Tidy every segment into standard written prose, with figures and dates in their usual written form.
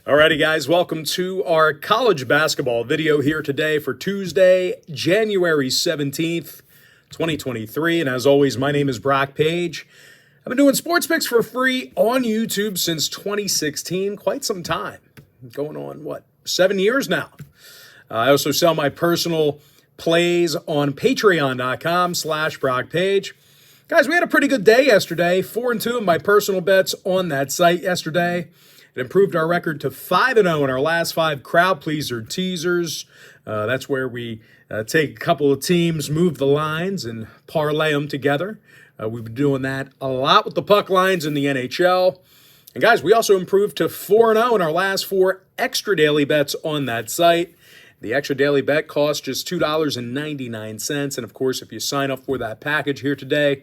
Alrighty, guys, welcome to our college basketball video here today for Tuesday, January 17th, 2023. And as always, my name is Brock Page. I've been doing sports picks for free on YouTube since 2016, quite some time. Going on, 7 years now. I also sell my personal plays on patreon.com/BrockPage. Guys, we had a pretty good day yesterday. 4-2 in my personal bets on that site yesterday. It improved our record to 5-0 in our last 5 crowd pleaser teasers. That's where we take a couple of teams, move the lines, and parlay them together. We've been doing that a lot with the puck lines in the NHL. And guys, we also improved to 4-0 in our last 4 extra daily bets on that site. The extra daily bet costs just $2.99. And of course, if you sign up for that package here today,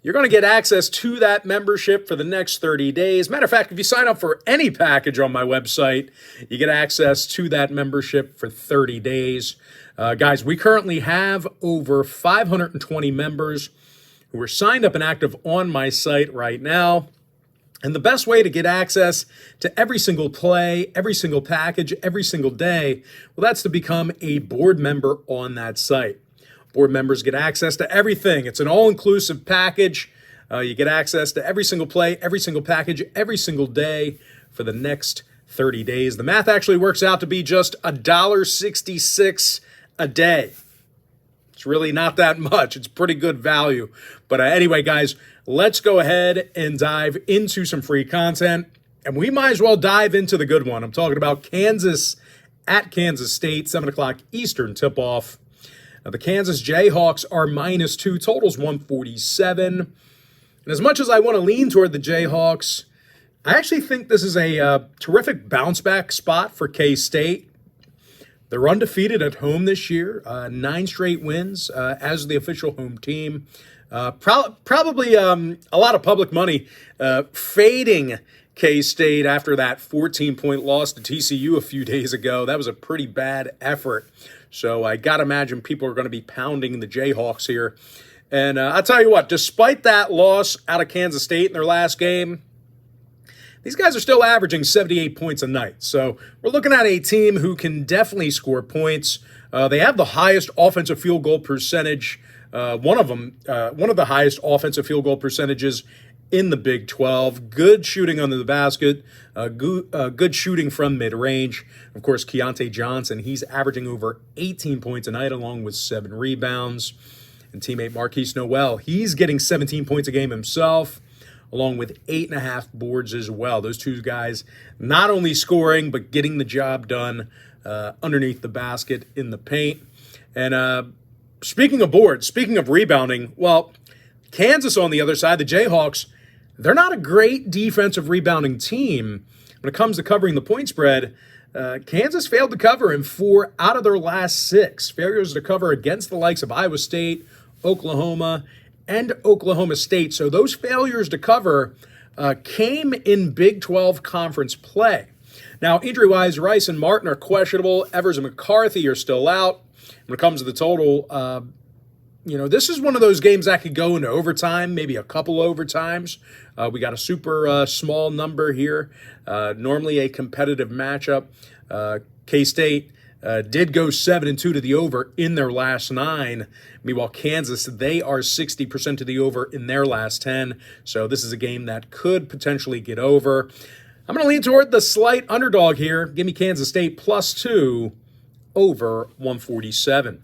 you're going to get access to that membership for the next 30 days. Matter of fact, if you sign up for any package on my website, you get access to that membership for 30 days. Guys, we currently have over 520 members who are signed up and active on my site right now. And the best way to get access to every single play, every single package, every single day, well, that's to become a board member on that site. Board members get access to everything. It's an all-inclusive package. You get access to every single play, every single package, every single day for the next 30 days. The math actually works out to be just $1.66 a day. It's really not that much. It's pretty good value. But anyway, guys, let's go ahead and dive into some free content. And we might as well dive into the good one. I'm talking about Kansas at Kansas State, 7 o'clock Eastern tip-off. Now, the Kansas Jayhawks are -2, totals 147. And as much as I want to lean toward the Jayhawks, I actually think this is a terrific bounce-back spot for K-State. They're undefeated at home this year, 9 straight wins as the official home team. Probably a lot of public money fading K-State after that 14-point loss to TCU a few days ago. That was a pretty bad effort. So I got to imagine people are going to be pounding the Jayhawks here. And I'll tell you what, despite that loss out of Kansas State in their last game, these guys are still averaging 78 points a night. So we're looking at a team who can definitely score points. They have the highest offensive field goal percentage, one of the highest offensive field goal percentages in the Big 12. Good shooting under the basket, good shooting from mid-range. Of course, Keontae Johnson, he's averaging over 18 points a night along with 7 rebounds. And teammate Marquise Noel, he's getting 17 points a game himself, along with 8.5 boards as well. Those two guys not only scoring, but getting the job done underneath the basket in the paint. And speaking of boards, speaking of rebounding, well, Kansas on the other side, the Jayhawks, they're not a great defensive rebounding team. When it comes to covering the point spread, Kansas failed to cover in 4 out of their last 6. Failures to cover against the likes of Iowa State, Oklahoma, and Oklahoma State. So those failures to cover came in Big 12 conference play. Now, injury-wise, Rice and Martin are questionable. Evers and McCarthy are still out. When it comes to the total, this is one of those games that could go into overtime, maybe a couple overtimes. We got a super small number here. Normally a competitive matchup. K-State did go 7-2 to the over in their last 9. Meanwhile, Kansas, they are 60% to the over in their last 10. So this is a game that could potentially get over. I'm going to lean toward the slight underdog here. Give me Kansas State +2 over 147.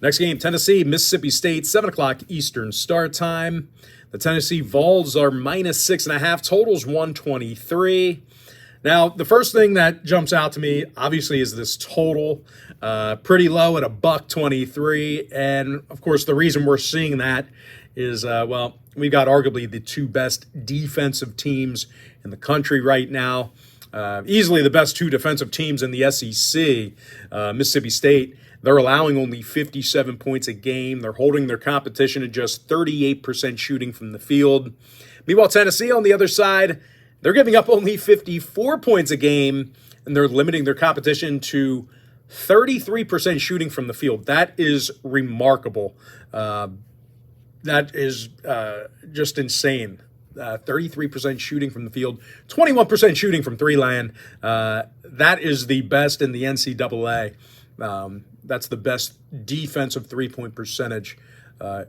Next game, Tennessee, Mississippi State, 7 o'clock Eastern start time. The Tennessee Vols are -6.5, totals 123. Now, the first thing that jumps out to me, obviously, is this total. Pretty low at $1.23. And, of course, the reason we're seeing that is, we've got arguably the 2 best defensive teams in the country right now. Easily the best 2 defensive teams in the SEC. Mississippi State, they're allowing only 57 points a game. They're holding their competition at just 38% shooting from the field. Meanwhile, Tennessee, on the other side, they're giving up only 54 points a game, and they're limiting their competition to 33% shooting from the field. That is remarkable. That is just insane. 33% shooting from the field, 21% shooting from three-land. That is the best in the NCAA. That's the best defensive three-point percentage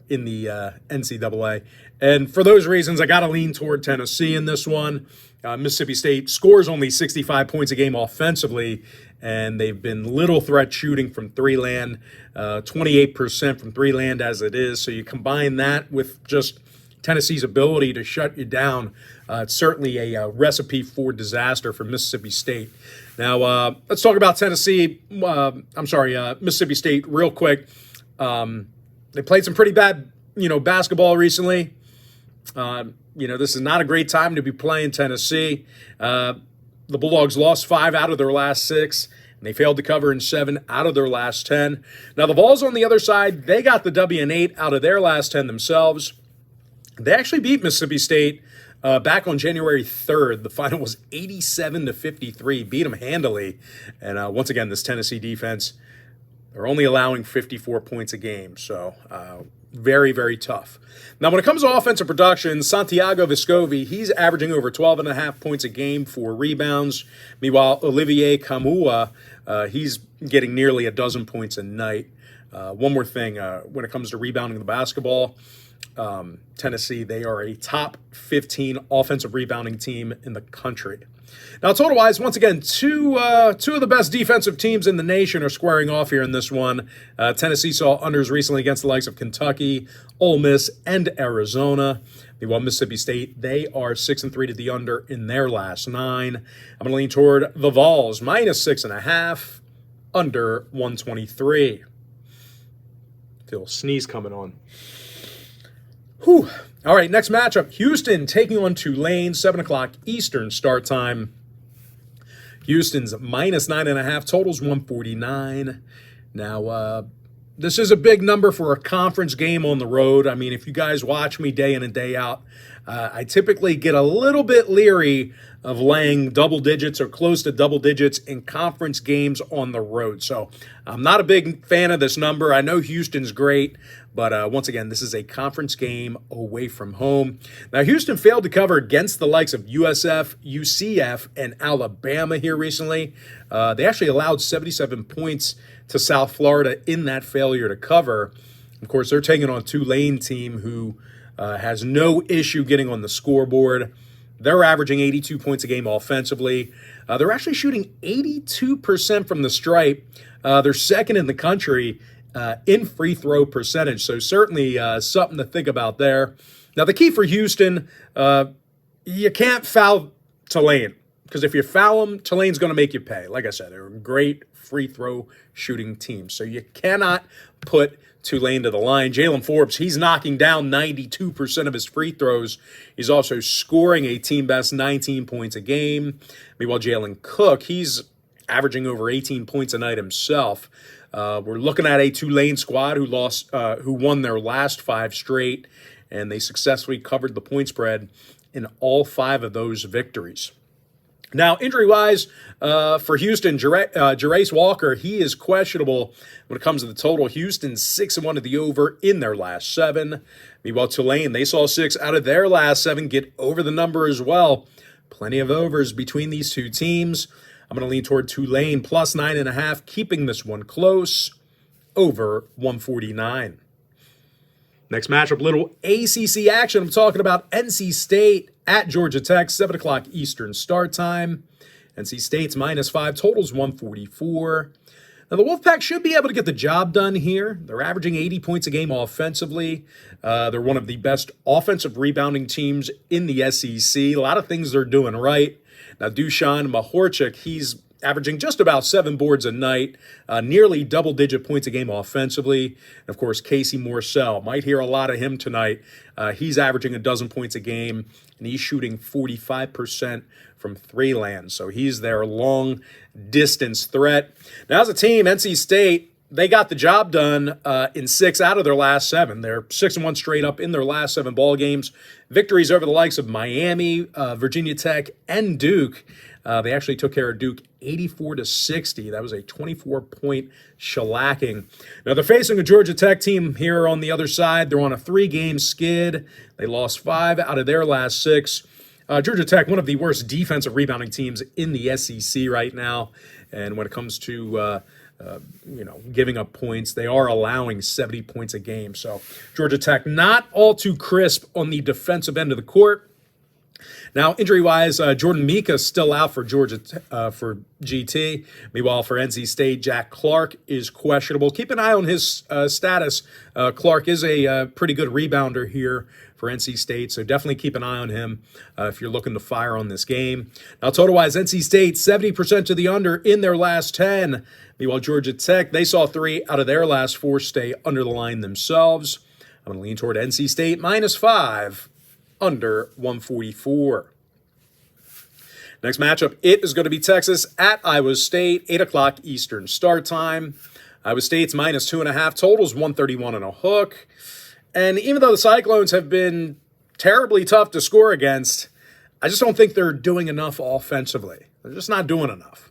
in the NCAA. And for those reasons, I got to lean toward Tennessee in this one. Mississippi State scores only 65 points a game offensively, and they've been little threat shooting from three-land, 28% from three-land as it is. So you combine that with just Tennessee's ability to shut you down, it's certainly a recipe for disaster for Mississippi State. Now, let's talk about Mississippi State real quick. They played some pretty bad, basketball recently. This is not a great time to be playing Tennessee. The Bulldogs lost 5 out of their last 6, and they failed to cover in 7 out of their last 10. Now, the Vols on the other side, they got the W in 8 out of their last 10 themselves. They actually beat Mississippi State back on January 3rd. The final was 87-53, beat them handily. And once again, this Tennessee defense, they're only allowing 54 points a game. So very, very tough. Now, when it comes to offensive production, Santiago Vescovi, he's averaging over 12.5 points a game for rebounds. Meanwhile, Olivier Kamua, he's getting nearly a dozen points a night. One more thing, when it comes to rebounding the basketball, Tennessee, they are a top 15 offensive rebounding team in the country. Now, total-wise, once again, two of the best defensive teams in the nation are squaring off here in this one. Tennessee saw unders recently against the likes of Kentucky, Ole Miss, and Arizona. Meanwhile, Mississippi State, they are 6-3 to the under in their last 9. I'm going to lean toward the Vols, -6.5, under 123. Feel a sneeze coming on. Whew. All right, next matchup, Houston taking on Tulane, 7 o'clock Eastern start time. Houston's -9.5, totals 149. Now, this is a big number for a conference game on the road. I mean, if you guys watch me day in and day out, I typically get a little bit leery of laying double digits or close to double digits in conference games on the road. So I'm not a big fan of this number. I know Houston's great, but once again, this is a conference game away from home. Now, Houston failed to cover against the likes of USF, UCF, and Alabama here recently. They actually allowed 77 points to South Florida in that failure to cover. Of course, they're taking on a Tulane team who has no issue getting on the scoreboard. They're averaging 82 points a game offensively. They're actually shooting 82% from the stripe. They're second in the country in free throw percentage. So certainly something to think about there. Now, the key for Houston, you can't foul Tulane, because if you foul them, Tulane's going to make you pay. Like I said, they're a great free throw shooting team. So you cannot put Tulane to the line. Jalen Forbes, he's knocking down 92% of his free throws. He's also scoring a team-best 19 points a game. Meanwhile, Jalen Cook, he's averaging over 18 points a night himself. We're looking at a Tulane squad who won their last 5 straight, and they successfully covered the point spread in all 5 of those victories. Now, injury-wise, for Houston, Jarace Walker, he is questionable when it comes to the total. Houston's 6-1 to the over in their last 7. Meanwhile, Tulane, they saw 6 out of their last 7 get over the number as well. Plenty of overs between these two teams. I'm going to lean toward Tulane plus 9.5, keeping this one close, over 149. Next matchup, little ACC action. I'm talking about NC State at Georgia Tech, 7 o'clock Eastern start time. NC State's -5, totals 144. Now, the Wolfpack should be able to get the job done here. They're averaging 80 points a game offensively. They're one of the best offensive rebounding teams in the SEC. A lot of things they're doing right. Now, Dusan Mahorchik, he's averaging just about 7 boards a night, nearly double-digit points a game offensively. And of course, Casey Morsell, might hear a lot of him tonight. He's averaging a dozen points a game, and he's shooting 45% from three-land. So he's their long-distance threat. Now, as a team, NC State, they got the job done in 6 out of their last 7. They're 6-1 straight up in their last 7 ball games. Victories over the likes of Miami, Virginia Tech, and Duke. They actually took care of Duke 84-60. That was a 24-point shellacking. Now they're facing a Georgia Tech team here on the other side. They're on a 3-game skid. They lost 5 out of their last 6. Georgia Tech, one of the worst defensive rebounding teams in the SEC right now. And when it comes to giving up points, they are allowing 70 points a game. So Georgia Tech not all too crisp on the defensive end of the court. Now, injury-wise, Jordan Mika's still out for for GT. Meanwhile, for NC State, Jack Clark is questionable. Keep an eye on his status. Clark is a pretty good rebounder here for NC State, so definitely keep an eye on him if you're looking to fire on this game. Now, total-wise, NC State, 70% to the under in their last 10. Meanwhile, Georgia Tech, they saw 3 out of their last 4 stay under the line themselves. I'm going to lean toward NC State -5. Under 144. Next matchup, it is going to be Texas at Iowa State, 8 o'clock Eastern start time. Iowa State's -2.5, totals 131 and a hook. And even though the Cyclones have been terribly tough to score against, I just don't think they're doing enough offensively. They're just not doing enough.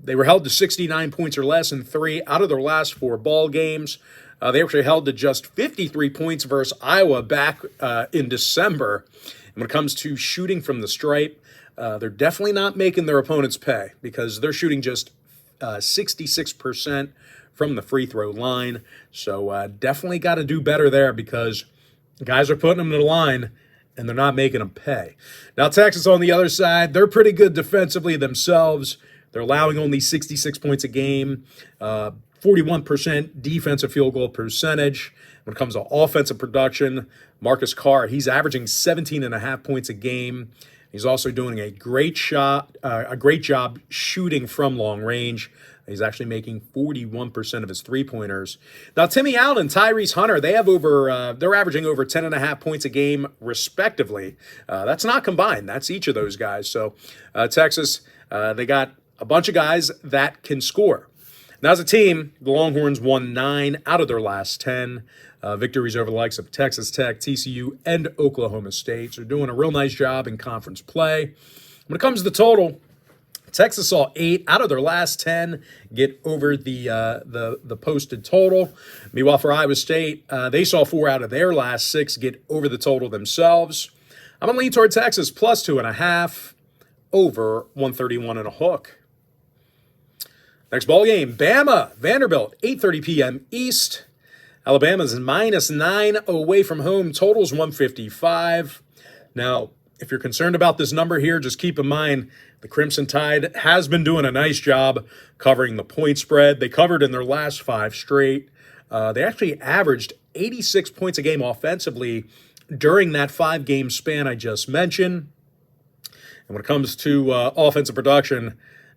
They were held to 69 points or less in 3 out of their last 4 ball games. They actually held to just 53 points versus Iowa back in December. And when it comes to shooting from the stripe, they're definitely not making their opponents pay because they're shooting just 66% from the free throw line. So definitely got to do better there because guys are putting them to the line and they're not making them pay. Now, Texas on the other side, they're pretty good defensively themselves. They're allowing only 66 points a game. 41% defensive field goal percentage. When it comes to offensive production, Marcus Carr, he's averaging 17.5 points a game. He's also doing a great job shooting from long range. He's actually making 41% of his three-pointers. Now, Timmy Allen and Tyrese Hunter, they're averaging over 10.5 points a game, respectively. That's not combined. That's each of those guys. So Texas, they got a bunch of guys that can score. Now, as a team, the Longhorns won 9 out of their last 10 victories over the likes of Texas Tech, TCU, and Oklahoma State. So they're doing a real nice job in conference play. When it comes to the total, Texas saw 8 out of their last 10 get over the posted total. Meanwhile, for Iowa State, they saw 4 out of their last 6 get over the total themselves. I'm going to lean toward Texas +2.5 over 131 and a hook. Next ball game, Bama, Vanderbilt, 8:30 p.m. East. Alabama's -9 away from home, totals 155. Now, if you're concerned about this number here, just keep in mind the Crimson Tide has been doing a nice job covering the point spread. They covered in their last 5 straight. They actually averaged 86 points a game offensively during that 5-game span I just mentioned. And when it comes to offensive production,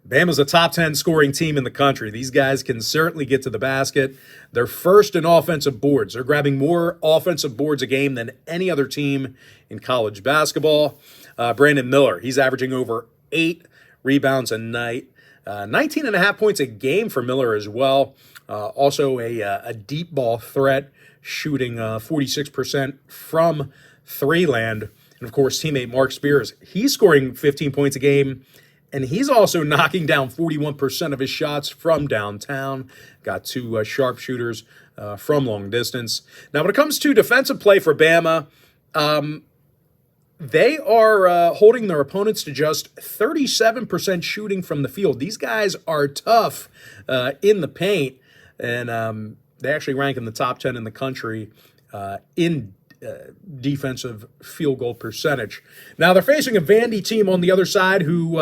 Bama's a top 10 scoring team in the country. These guys can certainly get to the basket. They're first in offensive boards. They're grabbing more offensive boards a game than any other team in college basketball. Brandon Miller, he's averaging over 8 rebounds a night. 19.5 points a game for Miller as well. Also a deep ball threat, shooting 46% from three land. And, of course, teammate Mark Spears, he's scoring 15 points a game. And he's also knocking down 41% of his shots from downtown. Got 2 sharpshooters from long distance. Now, when it comes to defensive play for Bama, they are holding their opponents to just 37% shooting from the field. These guys are tough in the paint, and they actually rank in the top 10 in the country in defensive field goal percentage. Now, they're facing a Vandy team on the other side who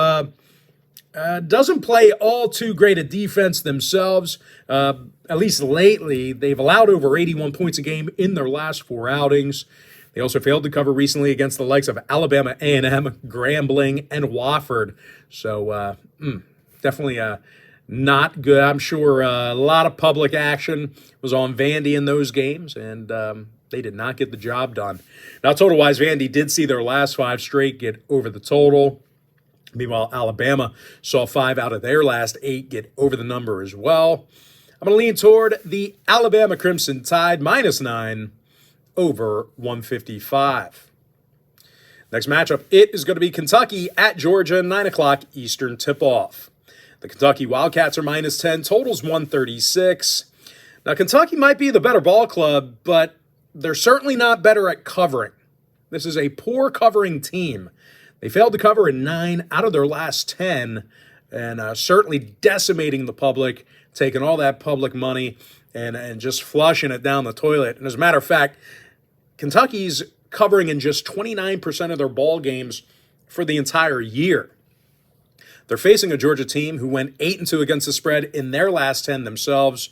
doesn't play all too great a defense themselves. At least lately, they've allowed over 81 points a game in their last 4 outings. They also failed to cover recently against the likes of Alabama A&M, Grambling, and Wofford. So definitely not good. I'm sure a lot of public action was on Vandy in those games, and they did not get the job done. Now, total-wise, Vandy did see their last 5 straight get over the total. Meanwhile, Alabama saw 5 out of their last 8 get over the number as well. I'm going to lean toward the Alabama Crimson Tide, -9 over 155. Next matchup, it is going to be Kentucky at Georgia, 9 o'clock Eastern tip-off. The Kentucky Wildcats are -10, totals 136. Now, Kentucky might be the better ball club, but they're certainly not better at covering. This is a poor covering team. They failed to cover in 9 out of their last 10, and certainly decimating the public, taking all that public money and just flushing it down the toilet. And as a matter of fact, Kentucky's covering in just 29% of their ball games for the entire year. They're facing a Georgia team who went 8-2 against the spread in their last 10 themselves.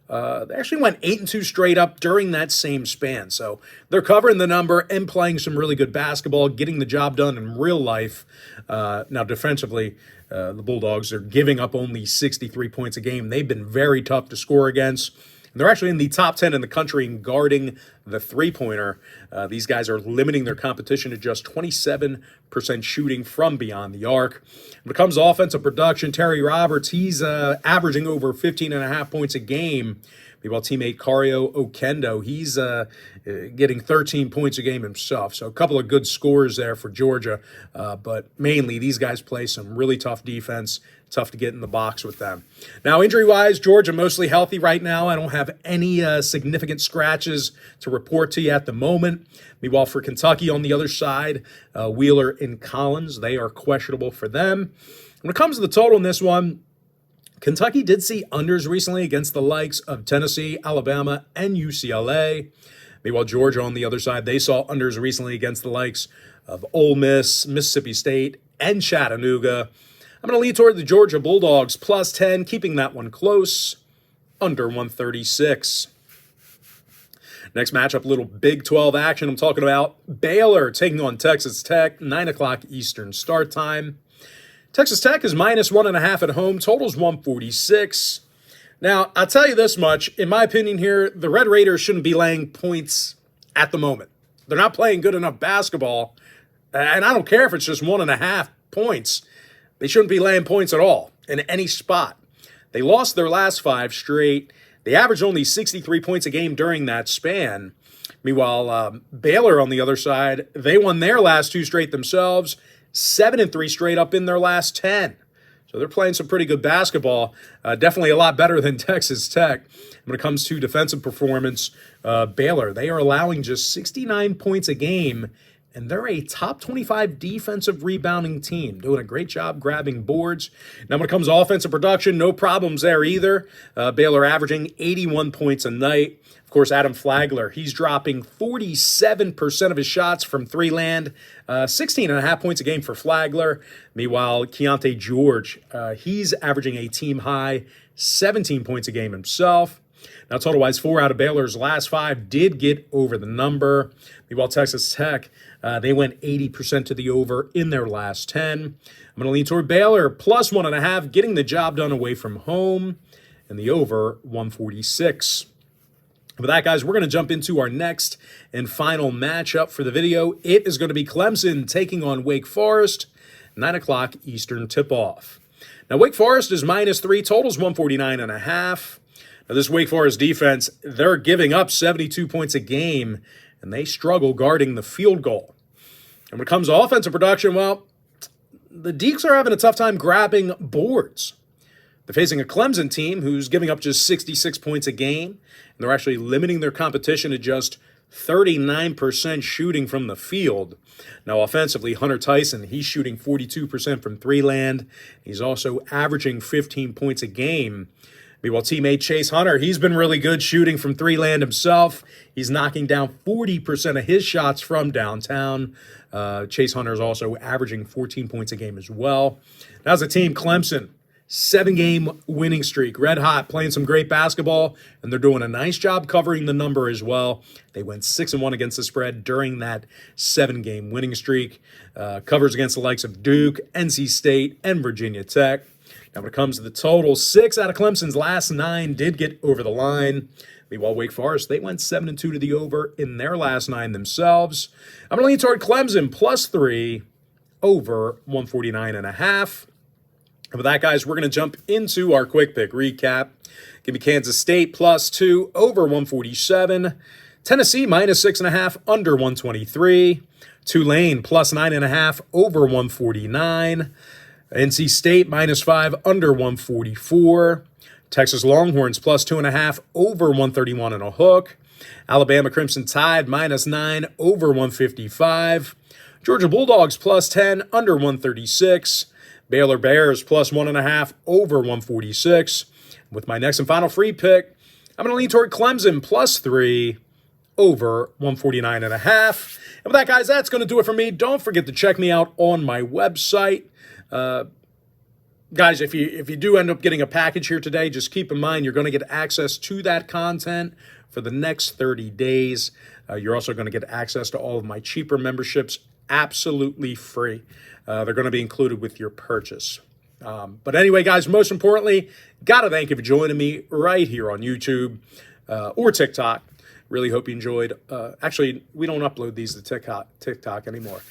They actually went 8-2 straight up during that same span. So they're covering the number and playing some really good basketball, getting the job done in real life. Now, defensively, the Bulldogs are giving up only 63 points a game. They've been very tough to score against. And they're actually in the top 10 in the country in guarding the three-pointer. These guys are limiting their competition to just 27% shooting from beyond the arc. When it comes to offensive production, Terry Roberts, he's averaging over 15.5 points a game. Meanwhile, teammate Kario Okendo, he's getting 13 points a game himself. So a couple of good scores there for Georgia. But mainly, these guys play some really tough defense. Tough to get in the box with them. Now, injury-wise, Georgia mostly healthy right now. I don't have any significant scratches to report to you at the moment. Meanwhile, for Kentucky on the other side, Wheeler and Collins, they are questionable for them. When it comes to the total in this one, Kentucky did see unders recently against the likes of Tennessee, Alabama, and UCLA. Meanwhile, Georgia on the other side, they saw unders recently against the likes of Ole Miss, Mississippi State, and Chattanooga. I'm going to lean toward the Georgia Bulldogs, +10, keeping that one close, under 136. Next matchup, little Big 12 action. I'm talking about Baylor taking on Texas Tech, 9 o'clock Eastern start time. Texas Tech is -1.5 at home, totals 146. Now, I'll tell you this much. In my opinion here, the Red Raiders shouldn't be laying points at the moment. They're not playing good enough basketball, and I don't care if it's just 1.5 points. They shouldn't be laying points at all in any spot. They lost their last 5 straight. They averaged only 63 points a game during that span. Meanwhile, Baylor on the other side, they won their last 2 straight themselves, 7-3 straight up in their last 10. So they're playing some pretty good basketball, definitely a lot better than Texas Tech. When it comes to defensive performance, Baylor, they are allowing just 69 points a game, and they're a top 25 defensive rebounding team, doing a great job grabbing boards. Now, when it comes to offensive production, no problems there either. Baylor averaging 81 points a night. Of course, Adam Flagler, he's dropping 47% of his shots from three land, 16.5 points a game for Flagler. Meanwhile, Keontae George, he's averaging a team-high 17 points a game himself. Now, total-wise, 4 out of Baylor's last 5 did get over the number. Meanwhile, Texas Tech, they went 80% to the over in their last 10. I'm going to lean toward Baylor, +1.5, getting the job done away from home, and the over, 146. With that, guys, we're going to jump into our next and final matchup for the video. It is going to be Clemson taking on Wake Forest, 9 o'clock Eastern tip-off. Now, Wake Forest is -3, totals 149.5. Now, this Wake Forest defense, they're giving up 72 points a game, and they struggle guarding the field goal. And when it comes to offensive production, well, the Deeks are having a tough time grabbing boards. They're facing a Clemson team who's giving up just 66 points a game, and they're actually limiting their competition to just 39% shooting from the field. Now, offensively, Hunter Tyson, he's shooting 42% from three land. He's also averaging 15 points a game. Meanwhile, teammate Chase Hunter, he's been really good shooting from three land himself. He's knocking down 40% of his shots from downtown. Chase Hunter is also averaging 14 points a game as well. Now, as a team, Clemson, 7-game winning streak, red hot, playing some great basketball, and they're doing a nice job covering the number as well. They went 6-1 against the spread during that 7-game winning streak. Covers against the likes of Duke, NC State, and Virginia Tech. Now, when it comes to the total, 6 out of Clemson's last 9 did get over the line. Meanwhile, Wake Forest, they went 7-2 to the over in their last 9 themselves. I'm going to lean toward Clemson, +3, over 149.5. And with that, guys, we're going to jump into our quick pick recap. Give me Kansas State, +2, over 147. Tennessee, -6.5, under 123. Tulane plus 9.5 over 149. NC State minus 5 under 144. Texas Longhorns plus 2.5 over 131 and a hook. Alabama Crimson Tide minus 9 over 155. Georgia Bulldogs plus 10 under 136. Baylor Bears plus 1.5 over 146. With my next and final free pick, I'm going to lean toward Clemson plus 3 over 149.5. And with that, guys, that's going to do it for me. Don't forget to check me out on my website. Guys, if you do end up getting a package here today, just keep in mind you're going to get access to that content for the next 30 days. You're also going to get access to all of my cheaper memberships absolutely free. They're going to be included with your purchase. But anyway, guys, most importantly, got to thank you for joining me right here on YouTube or TikTok. Really hope you enjoyed. Actually, we don't upload these to TikTok anymore.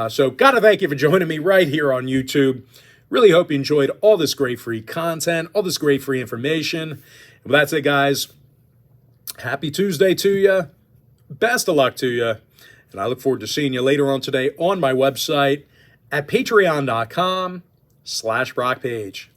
So got to thank you for joining me right here on YouTube. Really hope you enjoyed all this great free content, all this great free information. And with that said, guys, happy Tuesday to you. Best of luck to you. And I look forward to seeing you later on today on my website at patreon.com/BrockPage.